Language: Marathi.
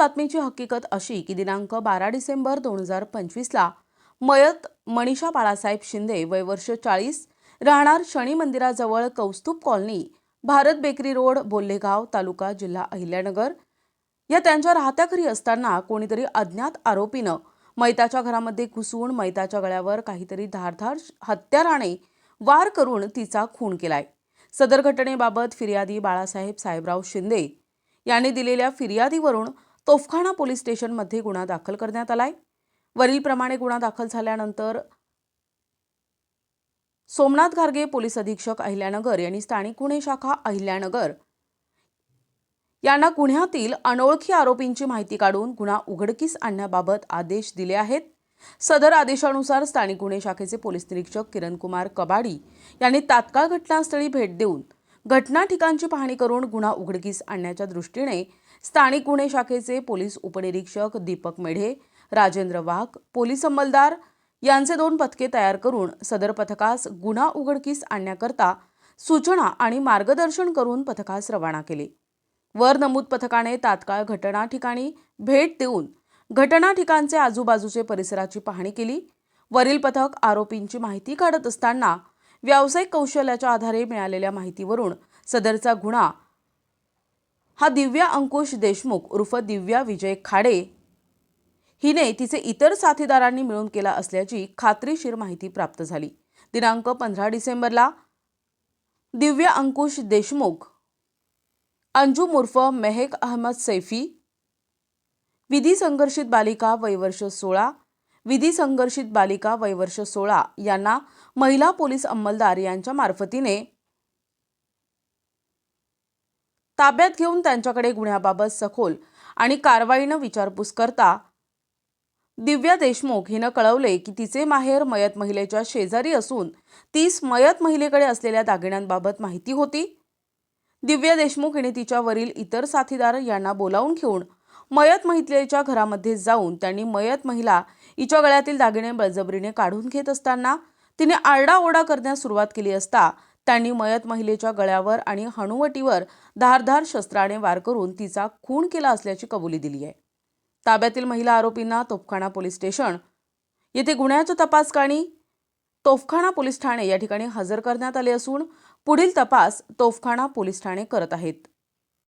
बातमीची हकीकत अशी की दिनांक 12 डिसेंबर 2025ला मयत मनीषा बाळासाहेब शिंदे वय वर्ष 40 राहणार शनी मंदिराजवळ Kaustubh colony Bharat bakery road Bollegaon taluka जिल्हा अहिल्यानगर या त्यांच्या राहत्या घरी असताना कोणीतरी अज्ञात आरोपीनं मैताच्या घरामध्ये घुसून मैताच्या गळ्यावर काहीतरी धारदार हत्याराने वार करून तिचा खून केलाय। सदर घटनेबाबत फिर्यादी बाळासाहेब साहेबराव शिंदे यांनी दिलेल्या फिर्यादीवरून तोफखाना पोलीस स्टेशनमध्ये गुन्हा दाखल करण्यात आलाय। वरीलप्रमाणे गुन्हा दाखल झाल्यानंतर सोमनाथ घारगे पोलीस अधीक्षक अहिल्यानगर यांनी स्थानिक गुन्हे शाखा अहिल्यानगर यांना गुन्ह्यातील अनोळखी आरोपींची माहिती काढून गुन्हा उघडकीस आणण्याबाबत आदेश दिले आहेत। सदर आदेशानुसार स्थानिक गुन्हे शाखेचे पोलीस निरीक्षक किरणकुमार कबाडी यांनी तात्काळ घटनास्थळी भेट देऊन घटना ठिकाणची पाहणी करून गुन्हा उघडकीस आणण्याच्या दृष्टीने स्थानिक गुन्हे शाखेचे पोलीस उपनिरीक्षक दीपक मेढे, राजेंद्र वाघ, पोलीस अंमलदार यांचे 2 पथके तयार करून सदर पथकास गुन्हा उघडकीस आणण्याकरता सूचना आणि मार्गदर्शन करून पथकास रवाना केले। वर नमूद पथकाने तात्काळ घटना ठिकाणी भेट देऊन घटना ठिकाणचे आजूबाजूचे परिसराची पाहणी केली। वरील पथक आरोपींची माहिती काढत असताना व्यावसायिक कौशल्याच्या आधारे मिळालेल्या माहितीवरून सदरचा गुन्हा हा दिव्या अंकुश देशमुख उर्फ दिव्या विजय खाडे हिने तिचे इतर साथीदारांनी मिळून केला असल्याची खात्रीशीर माहिती प्राप्त झाली। दिनांक 15 डिसेंबरला दिव्या अंकुश देशमुख अंजुम उर्फ मेहेक अहमद सैफी विधी संघर्षित बालिका वय वर्ष 16 विधी संघर्षित बालिका वय वर्ष 16 यांना महिला पोलीस अंमलदार यांच्या मार्फतीने ताब्यात घेऊन त्यांच्याकडे गुन्ह्याबाबत सखोल आणि कारवाईने विचारपूस करता दिव्या देशमुख हिने कळवले की तिचे माहेर मयत महिलेच्या शेजारी असून तीस मयत महिलेकडे असलेल्या दागिन्यांबाबत माहिती होती। दिव्या देशमुख हिने तिच्यावरील इतर साथीदार यांना बोलावून घेऊन मयत महिलेच्या घरामध्ये जाऊन त्यांनी मयत महिला हिच्या गळ्यातील दागिने बळजबरीने काढून घेत असताना तिने आरडाओरडा करण्यास सुरुवात केली असता त्यांनी मयत महिलेच्या गळ्यावर आणि हनुवटीवर धारदार शस्त्राने वार करून तिचा खून केला असल्याची कबुली दिली आहे। ताब्यातील महिला आरोपींना तोफखाना पोलीस स्टेशन येथे गुन्ह्याच्या तपासकाणी तोफखाना पोलीस ठाणे या ठिकाणी हजर करण्यात आले असून पुढील तपास तोफखाना पोलीस ठाणे करत आहेत।